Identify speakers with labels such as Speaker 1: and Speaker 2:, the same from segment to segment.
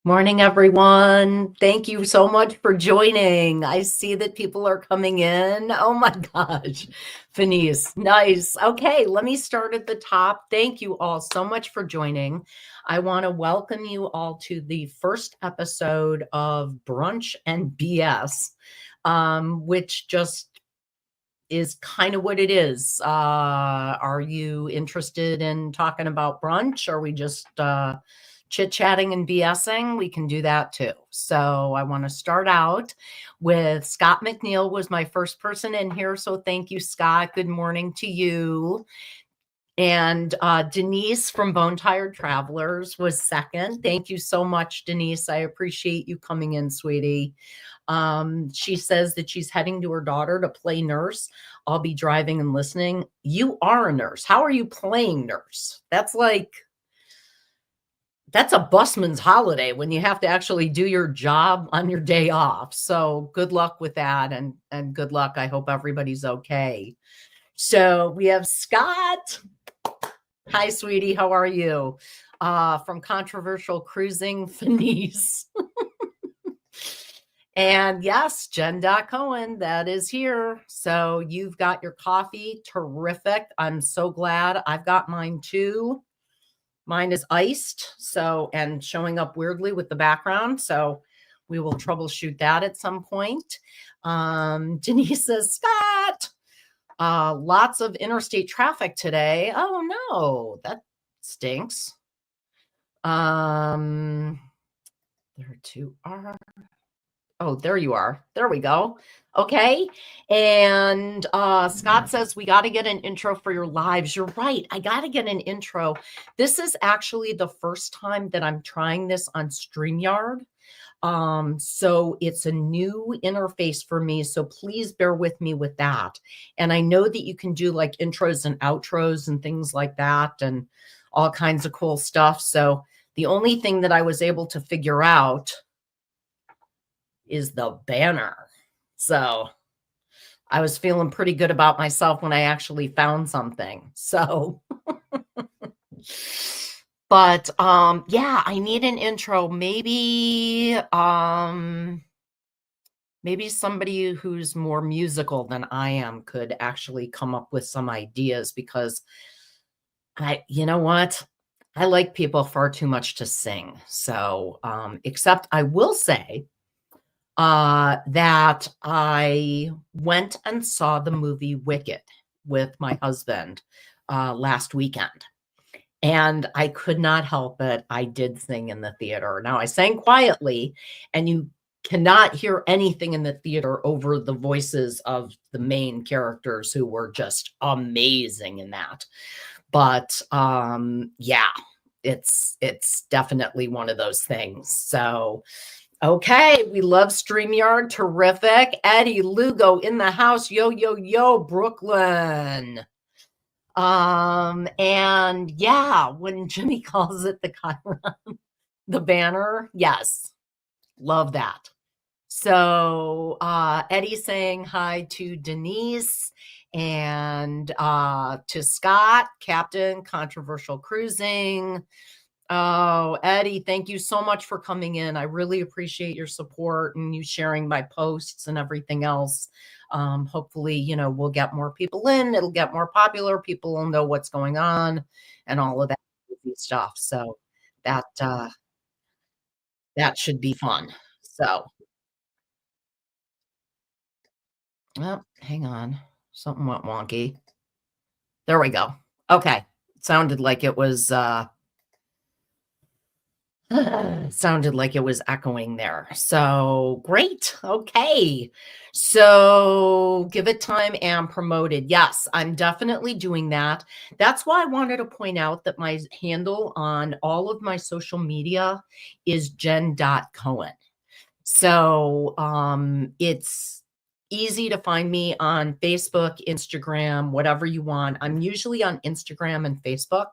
Speaker 1: Morning, everyone. Thank you so much for joining. I see that people are coming in. Oh my gosh. Fenice, nice. Okay, let me start at the top. Thank you all so much for joining. I want to welcome you all to the first episode of Brunch and BS, which just is kind of what it is. Are you interested in talking about brunch? Are we just chit-chatting and BSing? We can do that too. So I want to start out with Scott McNeil was my first person in here. So thank you, Scott. Good morning to you. And Denise from Bone Tired Travelers was second. Thank you so much, Denise. I appreciate you coming in, sweetie. She says that she's heading to her daughter to play nurse. I'll be driving and listening. You are a nurse. How are you playing nurse? That's a busman's holiday when you have to actually do your job on your day off. So good luck with that and good luck. I hope everybody's okay. So we have Scott. Hi, sweetie. How are you? From Controversial Cruising, Fenice. And yes, jendotcohen, that is here. So you've got your coffee. Terrific. I'm so glad. I've got mine too. Mine is iced, so and showing up weirdly with the background. So we will troubleshoot that at some point. Denise says, Scott, lots of interstate traffic today. Oh no, that stinks. There two are. Oh, there you are. There we go. Okay. And Scott says, we got to get an intro for your lives. You're right. I got to get an intro. This is actually the first time that I'm trying this on StreamYard. So it's a new interface for me. So please bear with me with that. And I know that you can do like intros and outros and things like that and all kinds of cool stuff. So the only thing that I was able to figure out is the banner. So I was feeling pretty good about myself when I actually found something. So, but yeah, I need an intro. Maybe somebody who's more musical than I am could actually come up with some ideas because you know what? I like people far too much to sing. So, except I will say, that I went and saw the movie Wicked with my husband last weekend. And I could not help it. I did sing in the theater. Now, I sang quietly, and you cannot hear anything in the theater over the voices of the main characters who were just amazing in that. But yeah, it's definitely one of those things. So okay, we love StreamYard. Terrific. Eddie Lugo in the house. Yo, yo, yo, Brooklyn. And yeah, when Jimmy calls it the Chiron, the banner, yes, love that. So Eddie saying hi to Denise and to Scott, Captain Controversial Cruising. Oh, Eddie, thank you so much for coming in. I really appreciate your support and you sharing my posts and everything else. Hopefully, we'll get more people in. It'll get more popular. People will know what's going on and all of that stuff. So that should be fun. So, oh, hang on. Something went wonky. There we go. Okay. Sounded like it was sounded like it was echoing there. So great. Okay. So give it time and promote it. Yes, I'm definitely doing that. That's why I wanted to point out that my handle on all of my social media is jen.cohen. So it's easy to find me on Facebook, Instagram, whatever you want. I'm usually on Instagram and Facebook.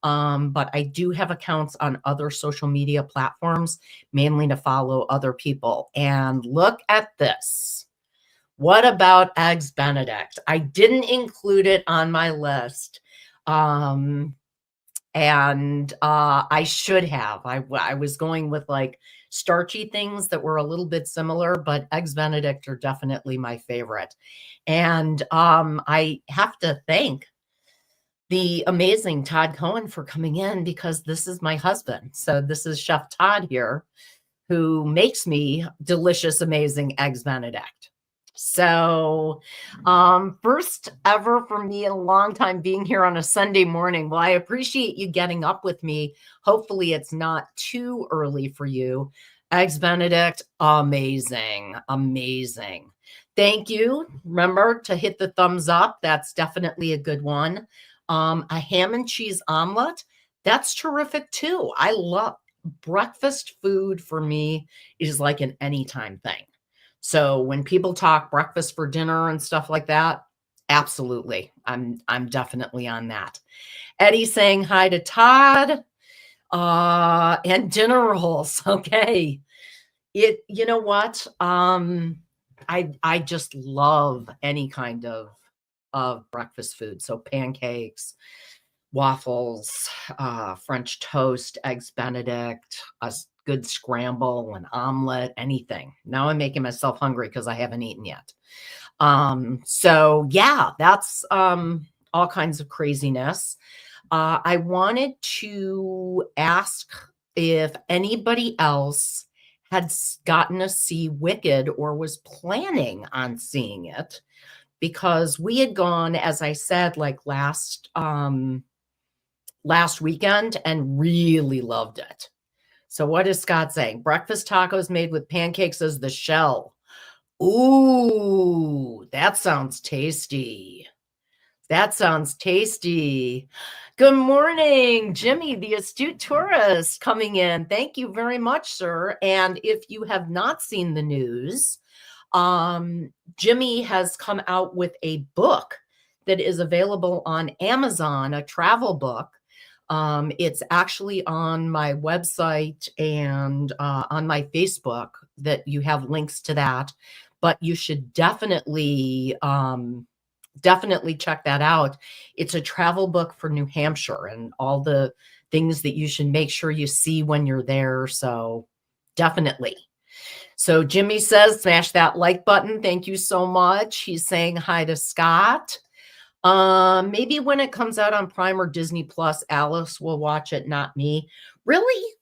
Speaker 1: But I do have accounts on other social media platforms, mainly to follow other people. And look at this. What about Eggs Benedict? I didn't include it on my list. And I should have. I was going with like starchy things that were a little bit similar, but Eggs Benedict are definitely my favorite. And I have to thank the amazing Todd Cohen for coming in because this is my husband. So this is Chef Todd here who makes me delicious, amazing Eggs Benedict. So, first ever for me in a long time being here on a Sunday morning. Well, I appreciate you getting up with me. Hopefully, it's not too early for you. Eggs Benedict, amazing, amazing. Thank you. Remember to hit the thumbs up. That's definitely a good one. A ham and cheese omelet, that's terrific too. I love breakfast food for me is like an anytime thing. So when people talk breakfast for dinner and stuff like that, absolutely. I'm definitely on that. Eddie saying hi to Todd. And dinner rolls. Okay. You know what? I just love any kind of breakfast food. So pancakes, waffles, French toast, eggs Benedict, a good scramble, an omelet, anything. Now I'm making myself hungry because I haven't eaten yet. So yeah, that's all kinds of craziness. I wanted to ask if anybody else had gotten to see Wicked or was planning on seeing it because we had gone, as I said, like last weekend and really loved it. So what is Scott saying? Breakfast tacos made with pancakes as the shell. Ooh, that sounds tasty. That sounds tasty. Good morning, Jimmy, the astute tourist coming in. Thank you very much, sir. And if you have not seen the news, Jimmy has come out with a book that is available on Amazon, a travel book. It's actually on my website and on my Facebook that you have links to that. But you should definitely check that out. It's a travel book for New Hampshire and all the things that you should make sure you see when you're there. So definitely. So Jimmy says, smash that like button. Thank you so much. He's saying hi to Scott. Maybe when it comes out on Prime or Disney Plus, Alice will watch it, not me. Really?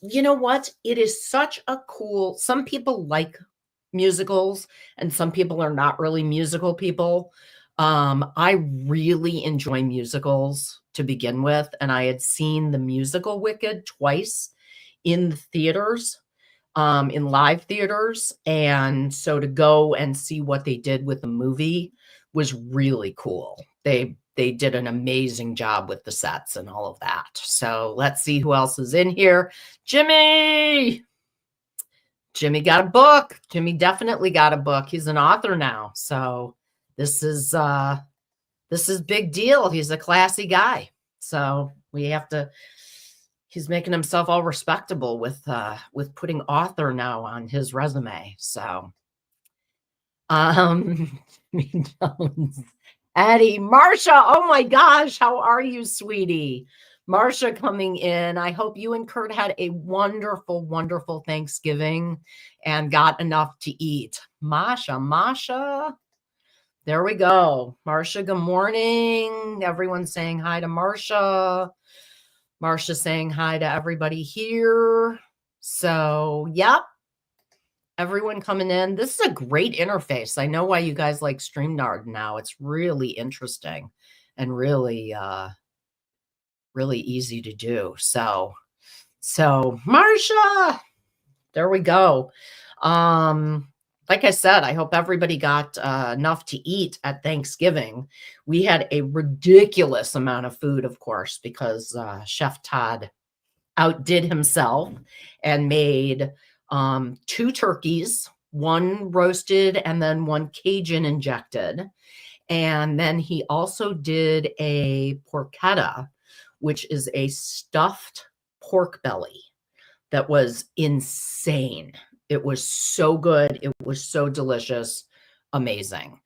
Speaker 1: You know what? It is such a cool, some people like musicals and some people are not really musical people. I really enjoy musicals to begin with, and I had seen the musical Wicked twice in the theaters, in live theaters, and so to go and see what they did with the movie was really cool. They did an amazing job with the sets and all of that. So let's see who else is in here. Jimmy got a book. Jimmy definitely got a book. He's an author now. So this is big deal. He's a classy guy. So we have to, he's making himself all respectable with putting author now on his resume. So Jones, Eddie, Marsha, oh my gosh, how are you, sweetie? Marsha coming in. I hope you and Kurt had a wonderful, wonderful Thanksgiving and got enough to eat. Masha. There we go. Marsha, good morning. Everyone's saying hi to Marsha. Marsha saying hi to everybody here. So, yep. Everyone coming in. This is a great interface. I know why you guys like StreamYard now. It's really interesting and really, really easy to do. So Marsha, there we go. Like I said, I hope everybody got enough to eat at Thanksgiving. We had a ridiculous amount of food, of course, because Chef Todd outdid himself and made 2 turkeys, one roasted and then one Cajun injected. And then he also did a porchetta, which is a stuffed pork belly that was insane. It was so good. It was so delicious. amazing.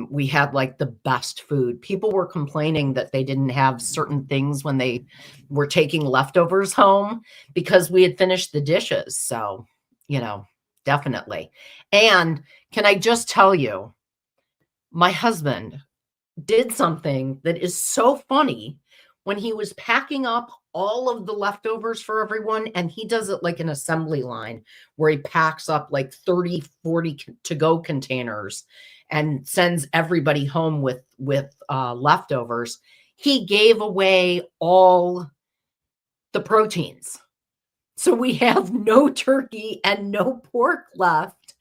Speaker 1: We had like the best food. People were complaining that they didn't have certain things when they were taking leftovers home because we had finished the dishes. So, you know, definitely. And can I just tell you, my husband did something that is so funny when he was packing up all of the leftovers for everyone, and he does it like an assembly line where he packs up like 30, 40 to go containers and sends everybody home with leftovers. He gave away all the proteins. So we have no turkey and no pork left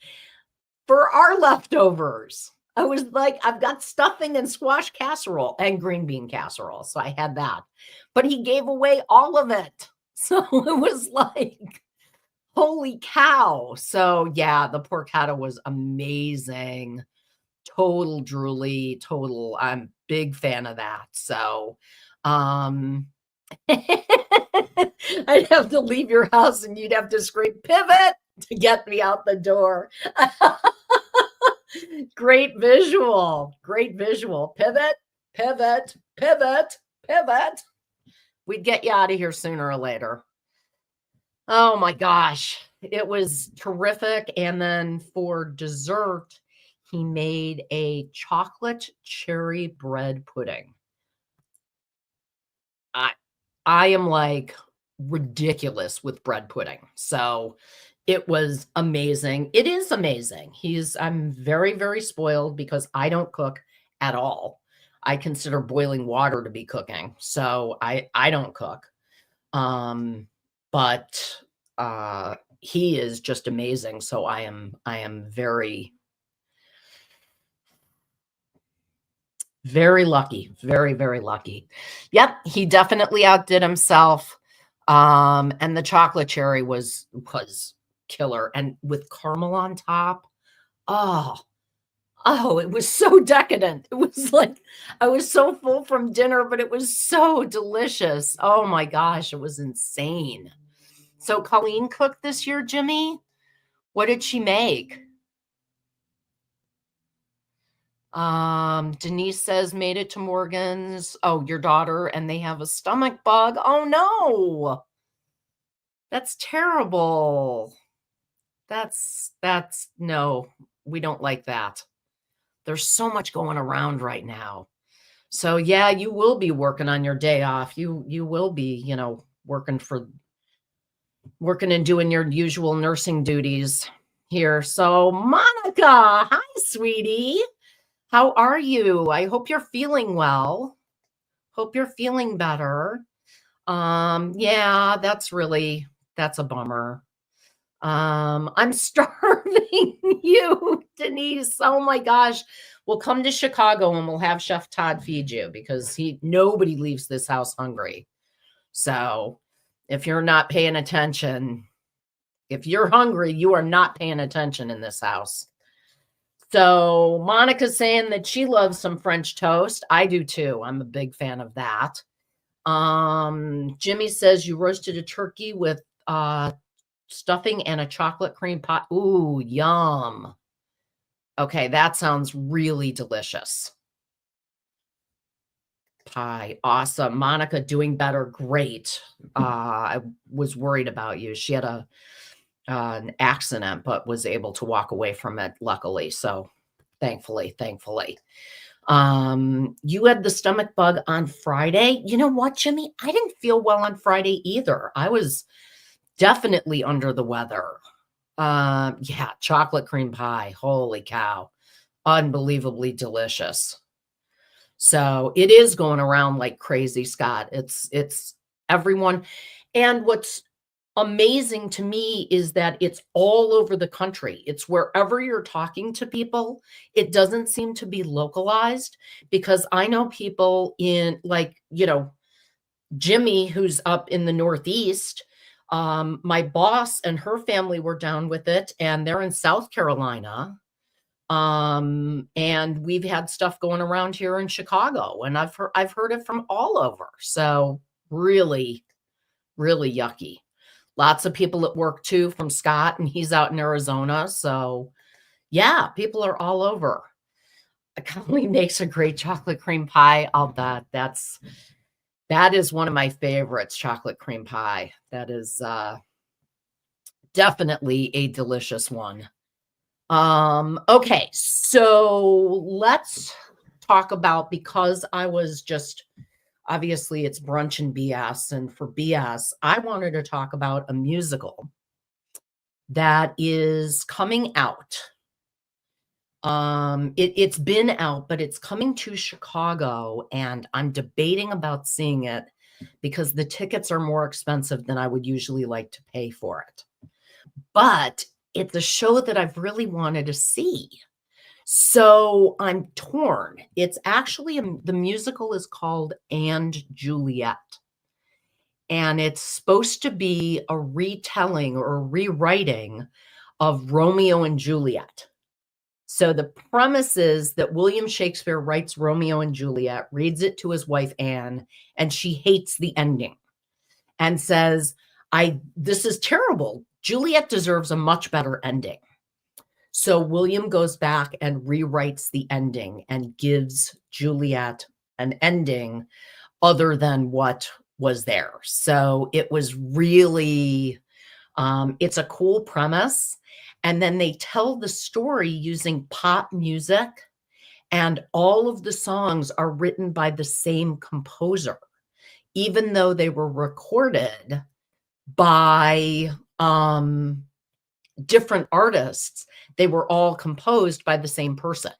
Speaker 1: for our leftovers. I was like, I've got stuffing and squash casserole and green bean casserole. So I had that. But he gave away all of it. So it was like, holy cow. So yeah, the porchetta was amazing. Total drooly, total. I'm a big fan of that. So I'd have to leave your house and you'd have to scream pivot to get me out the door. Great visual. Great visual. Pivot, pivot, pivot, pivot. We'd get you out of here sooner or later. Oh my gosh. It was terrific. And then for dessert, he made a chocolate cherry bread pudding. I am like ridiculous with bread pudding. So it was amazing. It is amazing. I'm very, very spoiled because I don't cook at all. I consider boiling water to be cooking. So I don't cook. But he is just amazing. So I am very, very lucky. Very, very lucky. Yep, he definitely outdid himself. And the chocolate cherry was killer, and with caramel on top. Oh, oh, it was so decadent. It was like I was so full from dinner, but it was so delicious. Oh my gosh, it was insane. So Colleen cooked this year, Jimmy. What did she make? Denise says made it to Morgan's. Oh, your daughter, and they have a stomach bug. Oh no. That's terrible. That's no, we don't like that. There's so much going around right now. So yeah, you will be working on your day off. You will be, working and doing your usual nursing duties here. So Monica, hi sweetie. How are you? I hope you're feeling well. Hope you're feeling better. Yeah, that's a bummer. I'm starving you, Denise. Oh my gosh. We'll come to Chicago and we'll have Chef Todd feed you because nobody leaves this house hungry. So if you're not paying attention, if you're hungry, you are not paying attention in this house. So Monica's saying that she loves some French toast. I do too. I'm a big fan of that. Jimmy says you roasted a turkey with stuffing and a chocolate cream pie. Ooh, yum. Okay, that sounds really delicious. Pie, awesome. Monica doing better, great. I was worried about you. She had an accident, but was able to walk away from it, luckily. So thankfully. You had the stomach bug on Friday. You know what, Jimmy? I didn't feel well on Friday either. I was definitely under the weather. Yeah, chocolate cream pie. Holy cow. Unbelievably delicious. So it is going around like crazy, Scott. It's everyone. And what's amazing to me is that it's all over the country. It's wherever you're talking to people. It doesn't seem to be localized because I know people in Jimmy, who's up in the Northeast. My boss and her family were down with it, and they're in South Carolina. And we've had stuff going around here in Chicago, and I've heard it from all over. So really, really yucky. Lots of people at work too from Scott, and he's out in Arizona. So Yeah, people are all over. Colleen makes a great chocolate cream pie. I'll bet that is one of my favorites, chocolate cream pie. That is definitely a delicious one. Okay, so let's talk about, because I was just, obviously it's brunch and BS, and for BS, I wanted to talk about a musical that is coming out. It's been out, but it's coming to Chicago, and I'm debating about seeing it because the tickets are more expensive than I would usually like to pay for it. But it's a show that I've really wanted to see. So I'm torn. It's actually the musical is called And Juliet. And it's supposed to be a retelling or a rewriting of Romeo and Juliet. So the premise is that William Shakespeare writes Romeo and Juliet, reads it to his wife Anne, and she hates the ending and says, this is terrible. Juliet deserves a much better ending. So William goes back and rewrites the ending and gives Juliet an ending other than what was there. So it was really, it's a cool premise. And then they tell the story using pop music, and all of the songs are written by the same composer, even though they were recorded by different artists. They were all composed by the same person.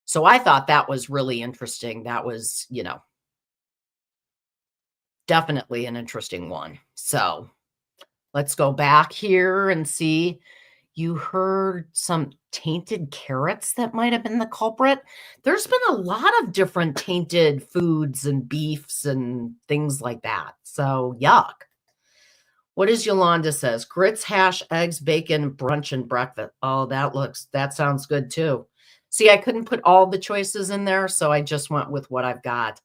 Speaker 1: So I thought that was really interesting. That was, definitely an interesting one. So let's go back here and see. You heard some tainted carrots that might have been the culprit. There's been a lot of different tainted foods and beefs and things like that. So yuck. What is Yolanda says? Grits, hash, eggs, bacon, brunch, and breakfast. Oh, that sounds good too. See, I couldn't put all the choices in there, so I just went with what I've got.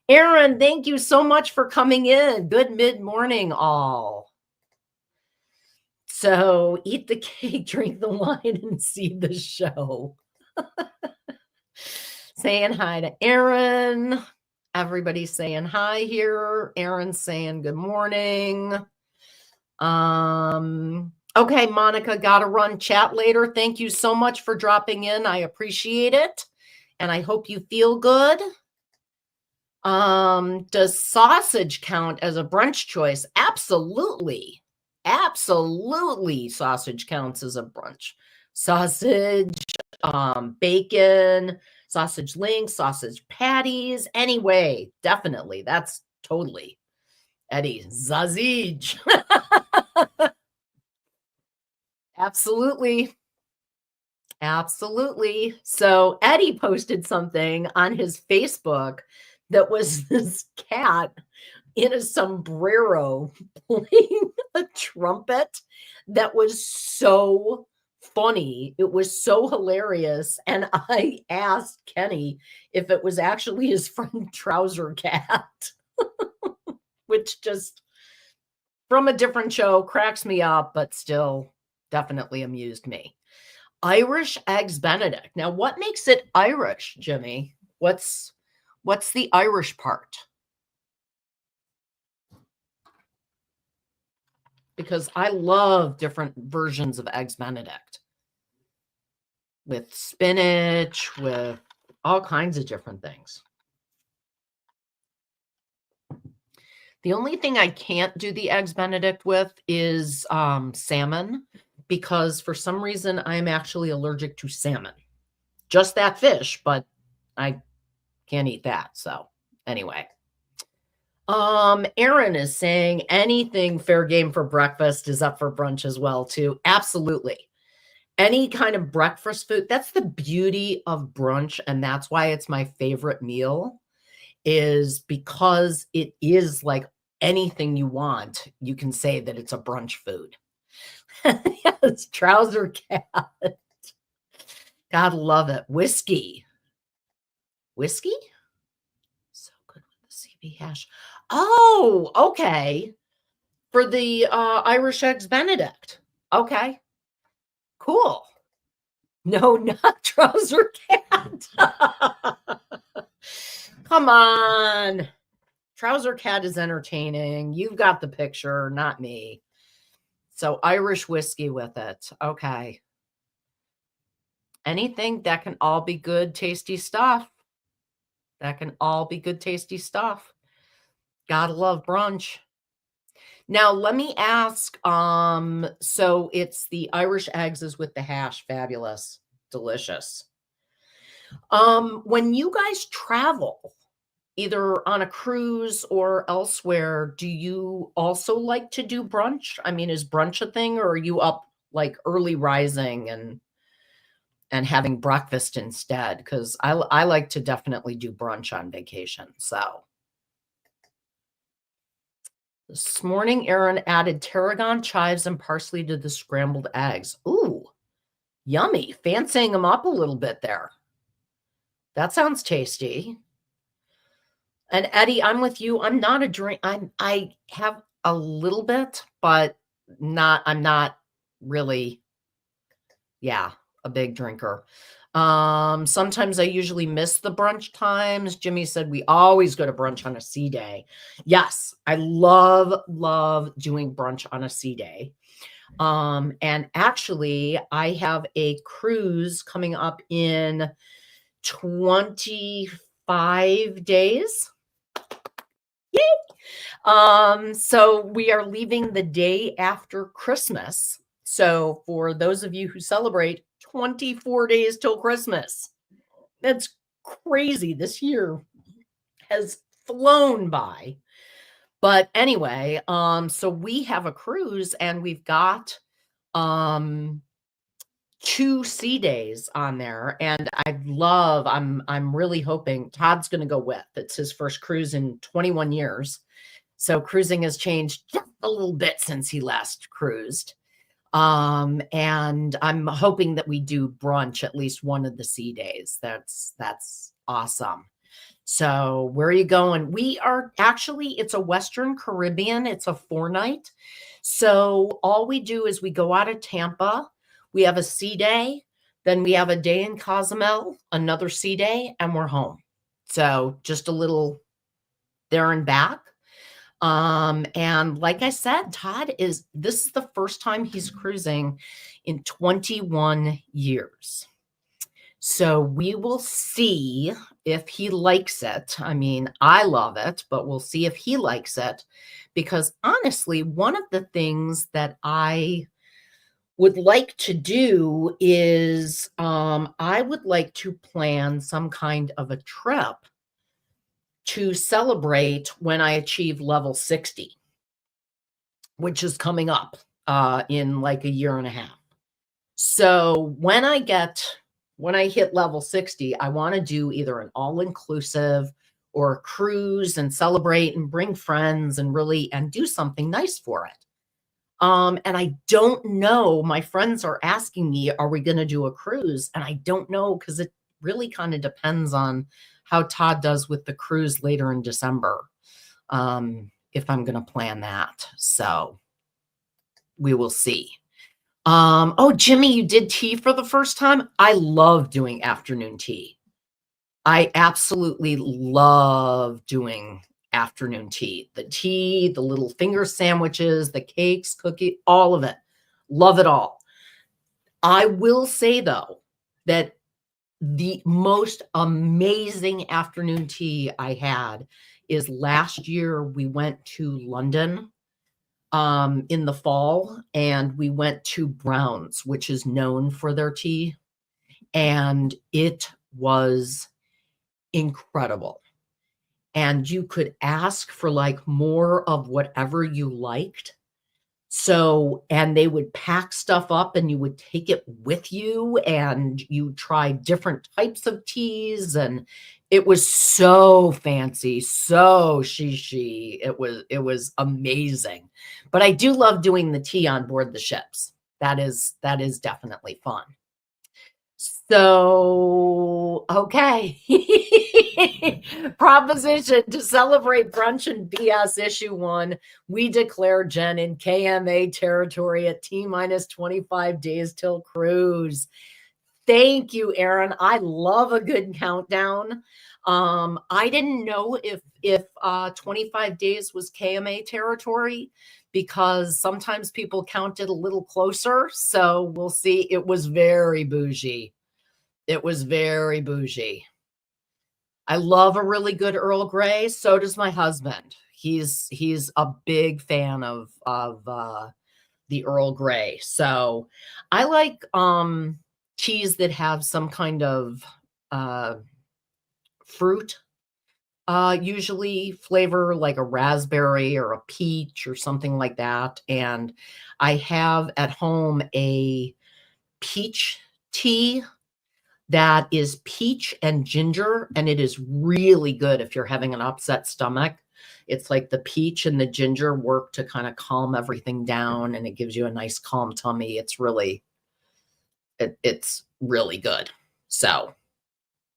Speaker 1: Aaron, thank you so much for coming in. Good mid-morning, all. So eat the cake, drink the wine, and see the show. Saying hi to Aaron. Everybody's saying hi here. Aaron's saying good morning. Okay, Monica, gotta run. Chat later. Thank you so much for dropping in. I appreciate it. And I hope you feel good. Does sausage count as a brunch choice? Absolutely. Absolutely, sausage counts as a brunch. Sausage, bacon, sausage links, sausage patties, anyway, definitely. That's totally. Eddie, sausage. Absolutely. Absolutely. So Eddie posted something on his Facebook that was this cat in a sombrero playing a trumpet that was so funny. It was so hilarious. And I asked Kenny if it was actually his friend Trouser Cat, which just from a different show cracks me up, but still definitely amused me. Irish eggs Benedict. Now, what makes it Irish, Jimmy? What's the Irish part? Because I love different versions of eggs Benedict with spinach, with all kinds of different things. The only thing I can't do the eggs Benedict with is salmon, because for some reason I'm actually allergic to salmon. Just that fish, but I can't eat that. So anyway. Aaron is saying anything fair game for breakfast is up for brunch as well, too. Absolutely. Any kind of breakfast food. That's the beauty of brunch, and that's why it's my favorite meal, is because it is like anything you want. You can say that it's a brunch food. Yes, trouser cat. God love it. Whiskey. Whiskey? So good with the CB hash. Oh, okay. For the Irish eggs Benedict. Okay. Cool. No, not Trouser Cat. Come on. Trouser Cat is entertaining. You've got the picture, not me. So Irish whiskey with it. Okay. Anything that can all be good, tasty stuff. That can all be good, tasty stuff. Gotta love brunch. Now let me ask, so it's the Irish eggs is with the hash, fabulous, delicious. When you guys travel, either on a cruise or elsewhere, do you also like to do brunch? I mean, is brunch a thing, or are you up like early rising and having breakfast instead? Because I like to definitely do brunch on vacation. So this morning, Aaron added tarragon, chives, and parsley to the scrambled eggs. Ooh, yummy. Fancying them up a little bit there. That sounds tasty. And Eddie, I'm with you. I'm not a drink. I have a little bit, but I'm not really, yeah, a big drinker. Sometimes I usually miss the brunch times. Jimmy said we always go to brunch on a sea day. Yes, I love doing brunch on a sea day. And actually I have a cruise coming up in 25 days. So we are leaving the day after Christmas. So for those of you who celebrate, 24 days till Christmas. That's crazy. This year has flown by. But anyway, so we have a cruise and we've got 2 sea days on there, and I'm really hoping Todd's going to go with. It's his first cruise in 21 years. So cruising has changed just a little bit since he last cruised. And I'm hoping that we do brunch at least one of the sea days. That's awesome. So where are you going? We are actually, it's a Western Caribbean. It's a 4-night. So all we do is we go out of Tampa. We have a sea day. Then we have a day in Cozumel, another sea day, and we're home. So just a little there and back. And like I said, this is the first time he's cruising in 21 years. So we will see if he likes it. I mean, I love it, but we'll see if he likes it. Because honestly, one of the things that I would like to do is I would like to plan some kind of a trip to celebrate when I achieve level 60, which is coming up in like a year and a half. So when I hit level 60, I want to do either an all-inclusive or a cruise and celebrate and bring friends and do something nice for it. And I don't know, my friends are asking me, are we going to do a cruise? And I don't know, because it really kind of depends on how Todd does with the cruise later in December, if I'm going to plan that. So we will see. Oh, Jimmy, you did tea for the first time. I love doing afternoon tea. I absolutely love doing afternoon tea. The little finger sandwiches, the cakes, cookie, all of it. Love it all. I will say, though, that the most amazing afternoon tea I had is last year we went to London in the fall, and we went to Brown's, which is known for their tea, and it was incredible. And you could ask for like more of whatever you liked. So, and they would pack stuff up and you would take it with you, and you try different types of teas, and it was so fancy, so she. It was amazing. But I do love doing the tea on board the ships. That is definitely fun. So, okay. Proposition to celebrate Brunch and BS issue 1. We declare Jen in KMA territory at T-minus 25 days till cruise. Thank you, Aaron. I love a good countdown. I didn't know if 25 days was KMA territory because sometimes people count it a little closer. So we'll see. It was very bougie. It was very bougie. I love a really good Earl Grey. So does my husband. He's a big fan of the Earl Grey. So I like teas that have some kind of uh fruit, usually flavor like a raspberry or a peach or something like that. And I have at home a peach tea that is peach and ginger, and it is really good if you're having an upset stomach. It's like the peach and the ginger work to kind of calm everything down, and it gives you a nice calm tummy. It's really good. So,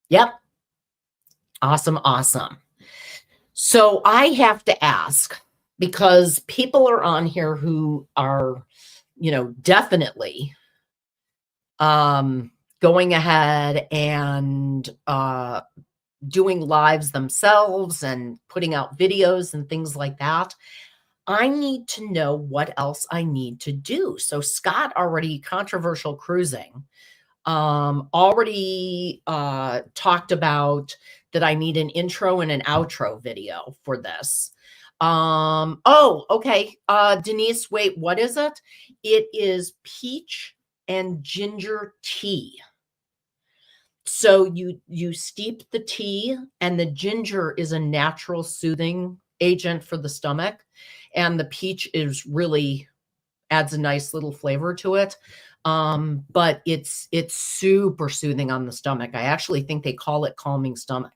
Speaker 1: yep, awesome, awesome. So I have to ask because people are on here who are, definitely going ahead and doing lives themselves and putting out videos and things like that. I need to know what else I need to do. So Scott already controversial cruising already talked about that I need an intro and an outro video for this. Oh, okay. Denise, wait, what is it? It is peach and ginger tea. So you steep the tea, and the ginger is a natural soothing agent for the stomach, and the peach is really adds a nice little flavor to it. But it's super soothing on the stomach. I actually think they call it calming stomach,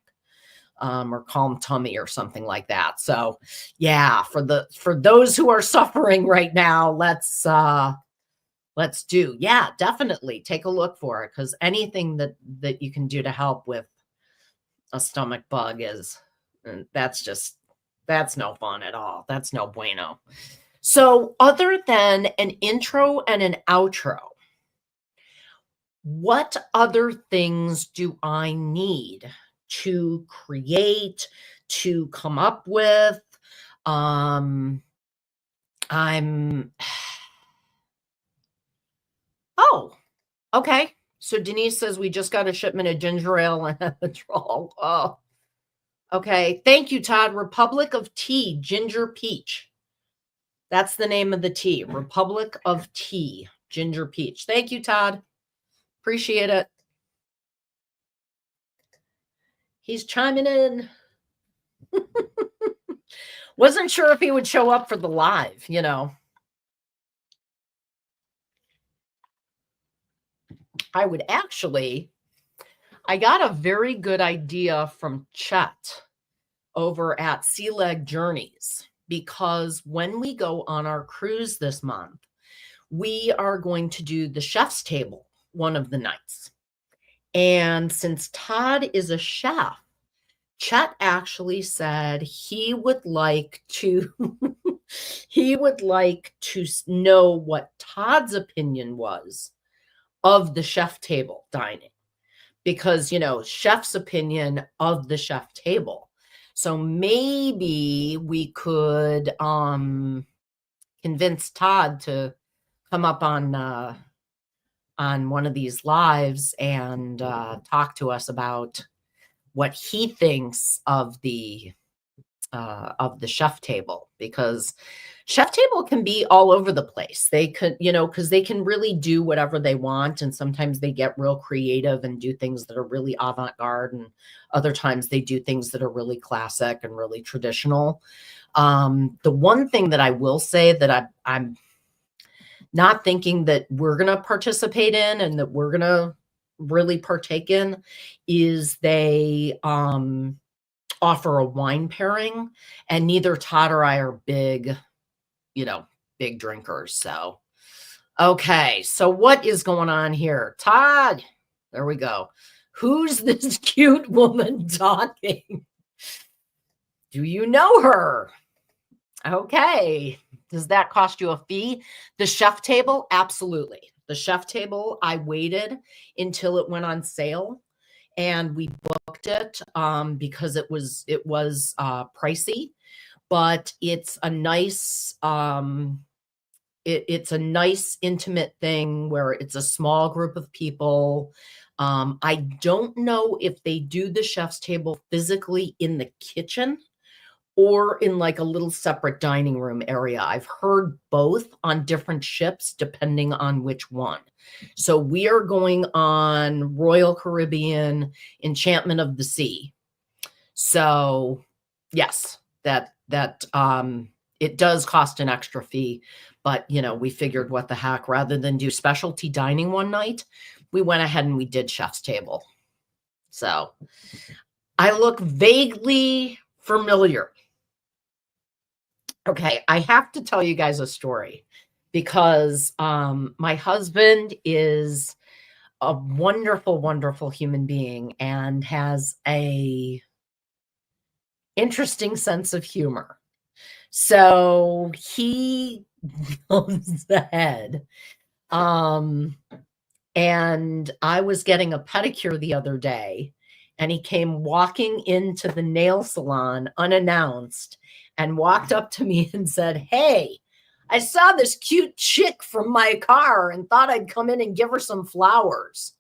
Speaker 1: or calm tummy or something like that. So yeah, for those who are suffering right now, let's do. Yeah, definitely take a look for it, because anything that you can do to help with a stomach bug is that's no fun at all. That's no bueno. So, other than an intro and an outro, what other things do I need to create, to come up with? Um, I'm, oh, okay. So Denise says we just got a shipment of ginger ale and a troll. Oh, okay. Thank you, Todd. Republic of Tea, Ginger Peach. That's the name of the tea. Republic of Tea, Ginger Peach. Thank you, Todd. Appreciate it. He's chiming in. Wasn't sure if he would show up for the live, I would actually, I got a very good idea from Chet over at Sea Leg Journeys, because when we go on our cruise this month, we are going to do the chef's table one of the nights. And since Todd is a chef, Chet actually said he would like to he would like to know what Todd's opinion was of the chef table dining, because chef's opinion of the chef table. So maybe we could convince Todd to come up on one of these lives and talk to us about what he thinks of the chef table, because chef table can be all over the place. They could, because they can really do whatever they want, and sometimes they get real creative and do things that are really avant-garde, and other times they do things that are really classic and really traditional. The one thing that I will say that I'm not thinking that we're going to participate in and that we're going to really partake in is they offer a wine pairing, and neither Todd or I are big drinkers. So, okay. So what is going on here? Todd, there we go. Who's this cute woman talking? Do you know her? Okay. Does that cost you a fee? The chef table? Absolutely. The chef table, I waited until it went on sale and we booked it because it was pricey, but it's a nice it's a nice intimate thing where it's a small group of people. I don't know if they do the chef's table physically in the kitchen or in like a little separate dining room area. I've heard both on different ships depending on which one. So we are going on Royal Caribbean Enchantment of the Sea. So yes, that it does cost an extra fee, but we figured what the heck, rather than do specialty dining one night, we went ahead and we did chef's table. So I look vaguely familiar. Okay, I have to tell you guys a story because my husband is a wonderful, wonderful human being and has a interesting sense of humor. So he goes ahead. And I was getting a pedicure the other day, and he came walking into the nail salon unannounced and walked up to me and said, "Hey, I saw this cute chick from my car and thought I'd come in and give her some flowers,"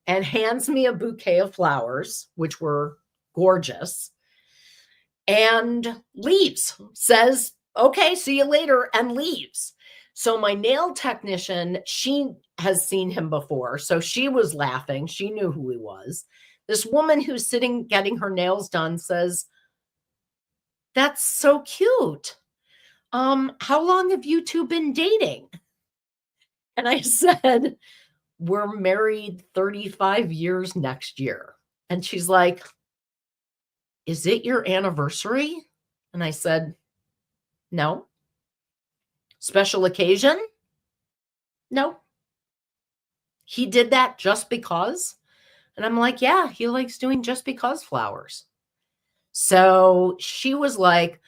Speaker 1: and hands me a bouquet of flowers, which were gorgeous, and leaves, says, "Okay, see you later," and leaves. So my nail technician, she has seen him before. So she was laughing. She knew who he was. This woman who's sitting getting her nails done says, "That's so cute. How long have you two been dating?" And I said, "We're married 35 years next year." And she's like, "Is it your anniversary?" And I said, "No." "Special occasion?" "No." "He did that just because?" And I'm like, "Yeah, he likes doing just because flowers." So she was like,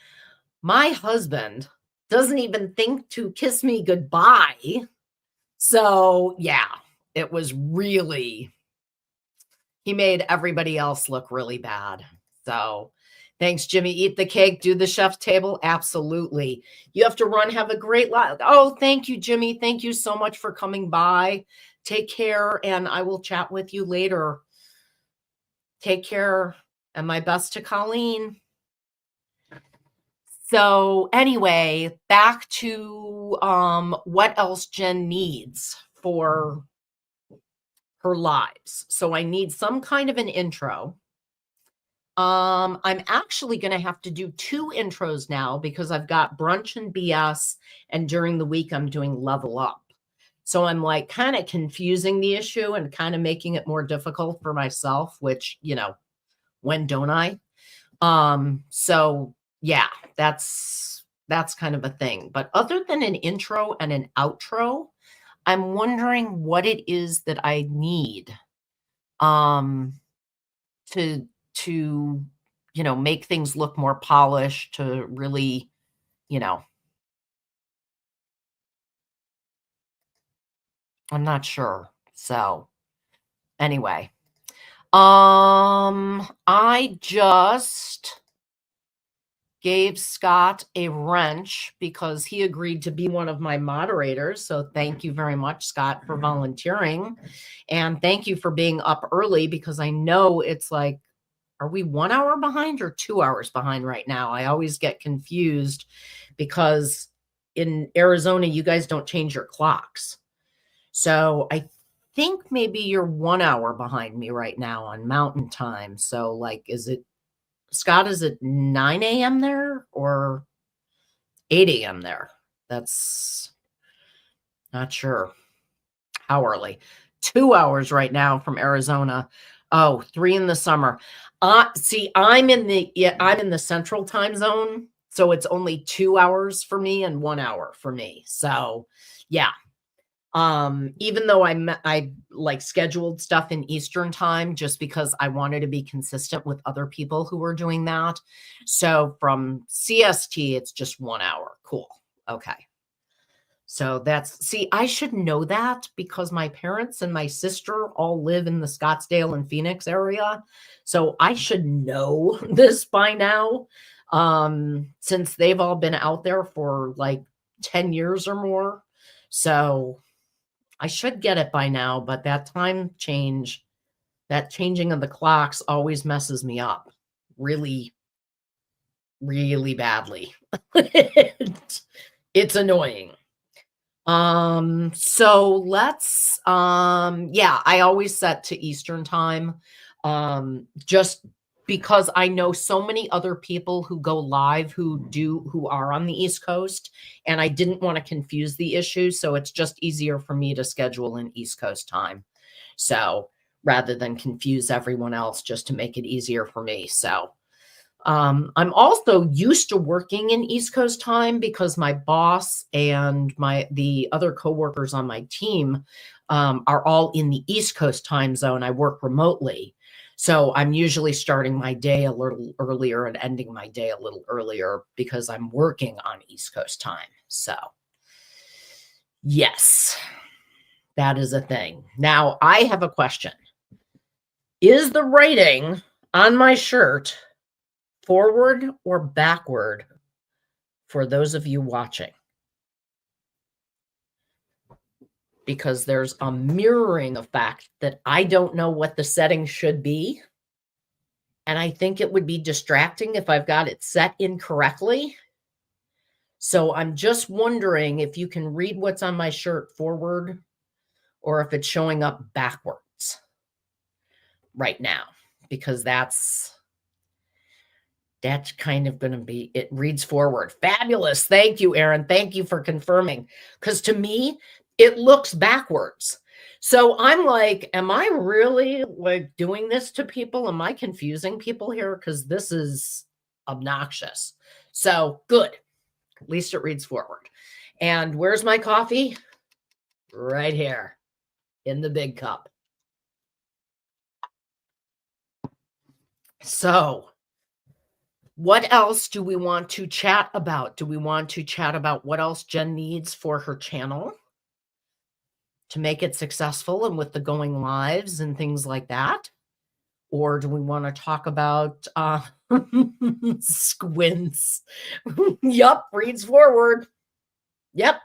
Speaker 1: "My husband doesn't even think to kiss me goodbye." So yeah, it was really, he made everybody else look really bad. So thanks, Jimmy. Eat the cake, do the chef's table. Absolutely. You have to run. Have a great life. Oh, thank you, Jimmy. Thank you so much for coming by. Take care, and I will chat with you later. Take care, and my best to Colleen. So anyway, back to what else Jen needs for her lives. So I need some kind of an intro. I'm actually going to have to do 2 intros now because I've got Brunch and BS, and during the week I'm doing Level Up. So I'm like kind of confusing the issue and kind of making it more difficult for myself, which, when don't I? So yeah, that's kind of a thing. But other than an intro and an outro, I'm wondering what it is that I need to make things look more polished, to really, I'm not sure. So anyway, I just gave Scott a wrench because he agreed to be one of my moderators. So thank you very much, Scott, for volunteering. And thank you for being up early because I know it's like, are we 1 hour behind or 2 hours behind right now? I always get confused because in Arizona, you guys don't change your clocks. So I think maybe you're 1 hour behind me right now on Mountain Time. So like, Scott, is it 9 a.m. there or 8 a.m. there? That's not sure how early. 2 hours right now from Arizona. Oh, 3 in the summer. See, I'm in the central time zone, so it's only 2 hours for me and 1 hour for me. So yeah. Even though I like scheduled stuff in Eastern time just because I wanted to be consistent with other people who were doing that. So from CST, it's just 1 hour. Cool. Okay. So see, I should know that because my parents and my sister all live in the Scottsdale and Phoenix area. So I should know this by now, since they've all been out there for like 10 years or more. So I should get it by now, but that changing of the clocks always messes me up really, really badly. It's annoying. So yeah, I always set to Eastern time. Just because I know so many other people who go live who are on the East Coast, and I didn't want to confuse the issue, so it's just easier for me to schedule in East Coast time. So rather than confuse everyone else, just to make it easier for me. So I'm also used to working in East Coast time because my boss and the other coworkers on my team are all in the East Coast time zone. I work remotely. So I'm usually starting my day a little earlier and ending my day a little earlier because I'm working on East Coast time. So yes, that is a thing. Now I have a question. Is the writing on my shirt forward or backward for those of you watching? Because there's a mirroring effect that I don't know what the settings should be. And I think it would be distracting if I've got it set incorrectly. So I'm just wondering if you can read what's on my shirt forward or if it's showing up backwards right now, because that's kind of going to be, it reads forward. Fabulous. Thank you, Aaron. Thank you for confirming. Because to me, it looks backwards. So I'm like, am I really like doing this to people? Am I confusing people here? Because this is obnoxious. So good. At least it reads forward. And where's my coffee? Right here in the big cup. So what else do we want to chat about? Do we want to chat about what else Jen needs for her channel to make it successful and with the going lives and things like that? Or do we want to talk about squints? Yup, reads forward. Yep.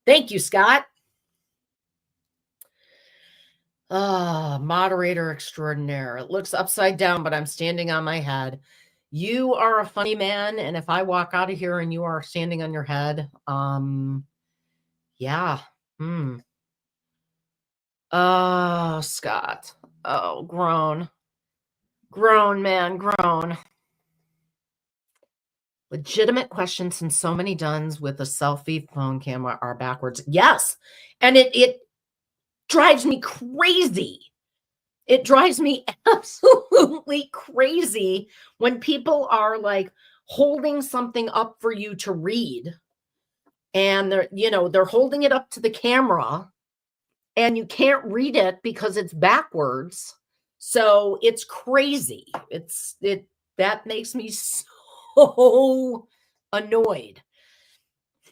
Speaker 1: Thank you, Scott. Moderator extraordinaire. It looks upside down, but I'm standing on my head. You are a funny man, and if I walk out of here and you are standing on your head, yeah. Oh, Scott. Oh, grown. Grown, man, grown. Legitimate question, since so many duns with a selfie phone camera are backwards. Yes, and it drives me crazy. It drives me absolutely crazy when people are like holding something up for you to read, and they're holding it up to the camera and you can't read it because it's backwards. So it's crazy. That makes me so annoyed.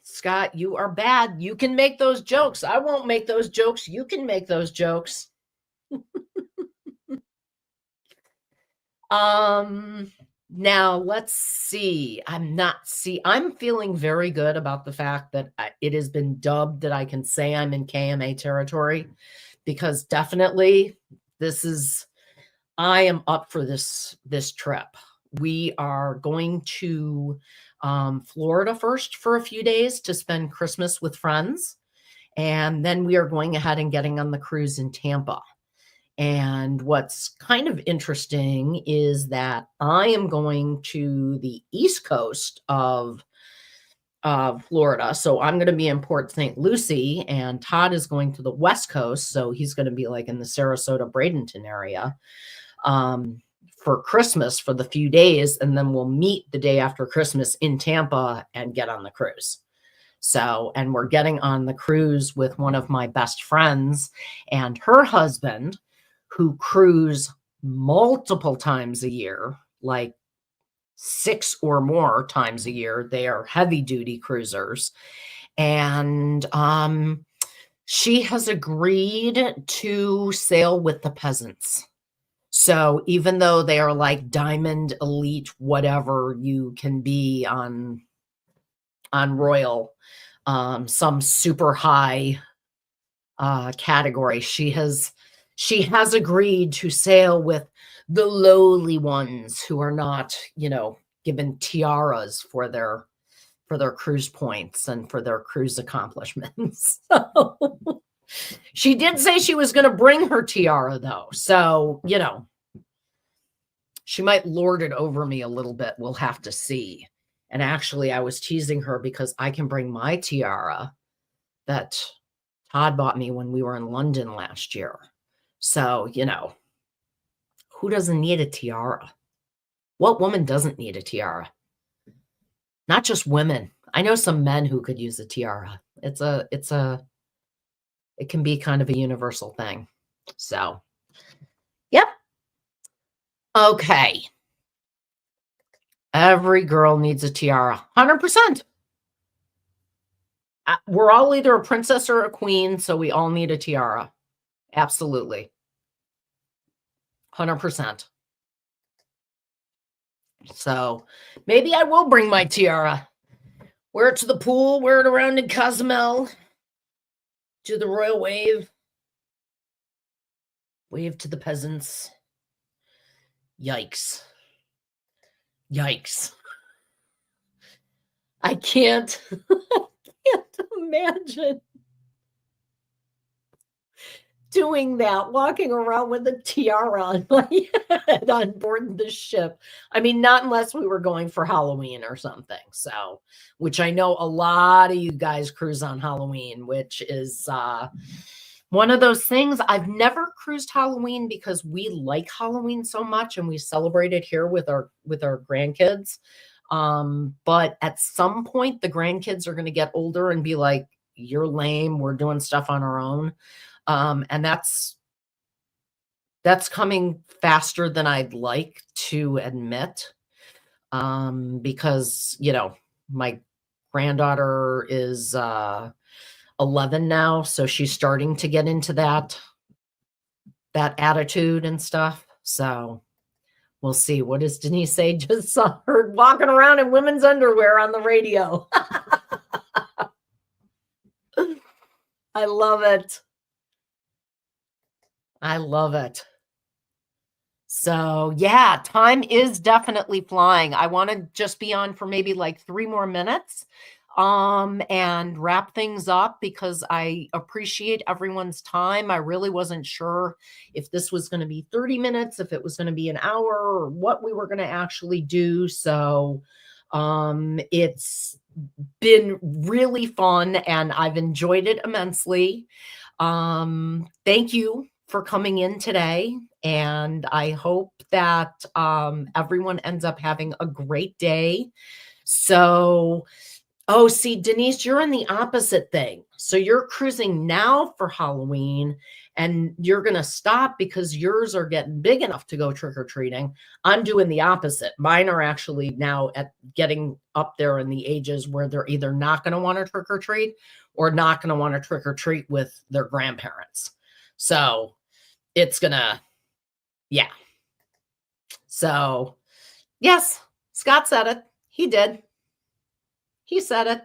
Speaker 1: Scott, you are bad. You can make those jokes. I won't make those jokes. You can make those jokes. Now let's see. I'm feeling very good about the fact that it has been dubbed that I can say I'm in KMA territory, because definitely I am up for this trip. We are going to Florida first for a few days to spend Christmas with friends. And then we are going ahead and getting on the cruise in Tampa. And what's kind of interesting is that I am going to the East Coast of Florida. So I'm going to be in Port St. Lucie, and Todd is going to the West Coast. So he's going to be like in the Sarasota, Bradenton area for Christmas for the few days. And then we'll meet the day after Christmas in Tampa and get on the cruise. So, and we're getting on the cruise with one of my best friends and her husband, who cruise multiple times a year, like 6 or more times a year. They are heavy duty cruisers. And she has agreed to sail with the peasants. So even though they are like diamond elite, whatever you can be on royal, some super high category, she has agreed to sail with the lowly ones who are not, given tiaras for their cruise points and for their cruise accomplishments. So she did say she was going to bring her tiara, though. So, she might lord it over me a little bit. We'll have to see. And actually, I was teasing her because I can bring my tiara that Todd bought me when we were in London last year. So, who doesn't need a tiara? What woman doesn't need a tiara? Not just women. I know some men who could use a tiara. It can be kind of a universal thing. So, yep. Okay. Every girl needs a tiara. 100%. We're all either a princess or a queen, so we all need a tiara. Absolutely. 100%. So maybe I will bring my tiara. Wear it to the pool, wear it around in Cozumel, do the royal wave, wave to the peasants. Yikes. Yikes. I can't imagine doing that, walking around with a tiara on my head on board the ship. I mean, not unless we were going for Halloween or something. So, which I know a lot of you guys cruise on Halloween, which is one of those things. I've never cruised Halloween because we like Halloween so much and we celebrate it here with our grandkids. But at some point the grandkids are going to get older and be like, you're lame, we're doing stuff on our own. And that's coming faster than I'd like to admit. Because, my granddaughter is 11 now, so she's starting to get into that attitude and stuff. So we'll see. What does Denise say? Just saw her walking around in women's underwear on the radio. I love it. I love it. So yeah, time is definitely flying. I want to just be on for maybe like 3 more minutes and wrap things up because I appreciate everyone's time. I really wasn't sure if this was going to be 30 minutes, if it was going to be an hour, or what we were going to actually do. So it's been really fun and I've enjoyed it immensely. Thank you for coming in today. And I hope that everyone ends up having a great day. So, oh, see, Denise, you're in the opposite thing. So you're cruising now for Halloween and you're going to stop because yours are getting big enough to go trick-or-treating. I'm doing the opposite. Mine are actually now at getting up there in the ages where they're either not going to want to trick-or-treat or not going to want to trick-or-treat with their grandparents. So it's going to, yeah. So yes, Scott said it. He did. He said it.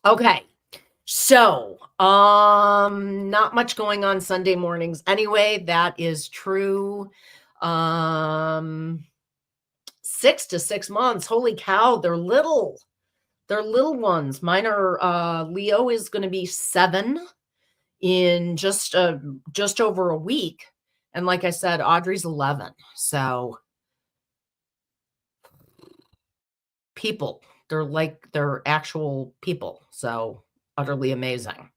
Speaker 1: Okay. So, not much going on Sunday mornings. Anyway, that is true. 6 to 6 months. Holy cow. They're little. They're little ones. Mine are, Leo is going to be 7 in just over a week. And like I said, Audrey's 11. So people, they're actual people. So utterly amazing.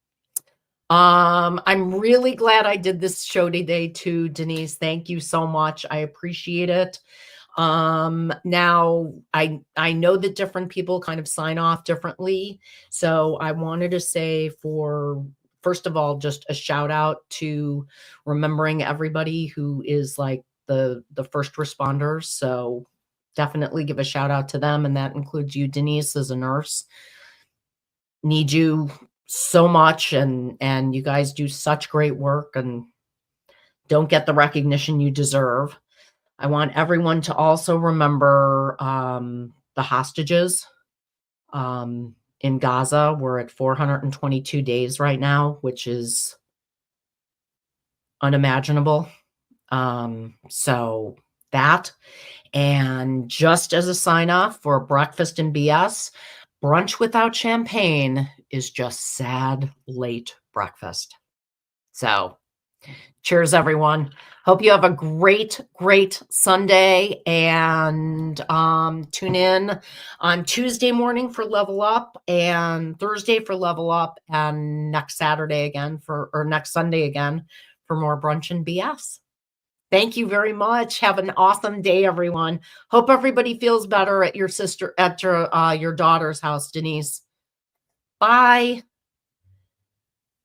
Speaker 1: I'm really glad I did this show today too, Denise. Thank you so much. I appreciate it. Now I know that different people kind of sign off differently. So I wanted to say first of all, just a shout out to remembering everybody who is like the first responders. So definitely give a shout out to them. And that includes you, Denise, as a nurse. need you so much, and you guys do such great work and don't get the recognition you deserve. I want everyone to also remember the hostages in Gaza. We're at 422 days right now, which is unimaginable. So that, and just as a sign off for Breakfast and BS, brunch without champagne is just sad late breakfast. So cheers, everyone. Hope you have a great, great Sunday, and tune in on Tuesday morning for Level Up, and Thursday for Level Up, and next Saturday again or next Sunday again for more Brunch and BS. Thank you very much. Have an awesome day, everyone. Hope everybody feels better at your daughter's house, Denise. Bye.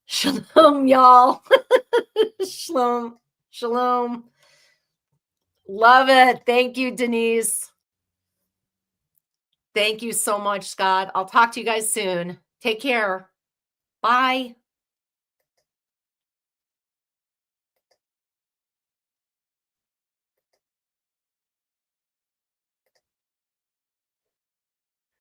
Speaker 1: Shalom, y'all. Shalom. Shalom. Love it. Thank you, Denise. Thank you so much, Scott. I'll talk to you guys soon. Take care. Bye.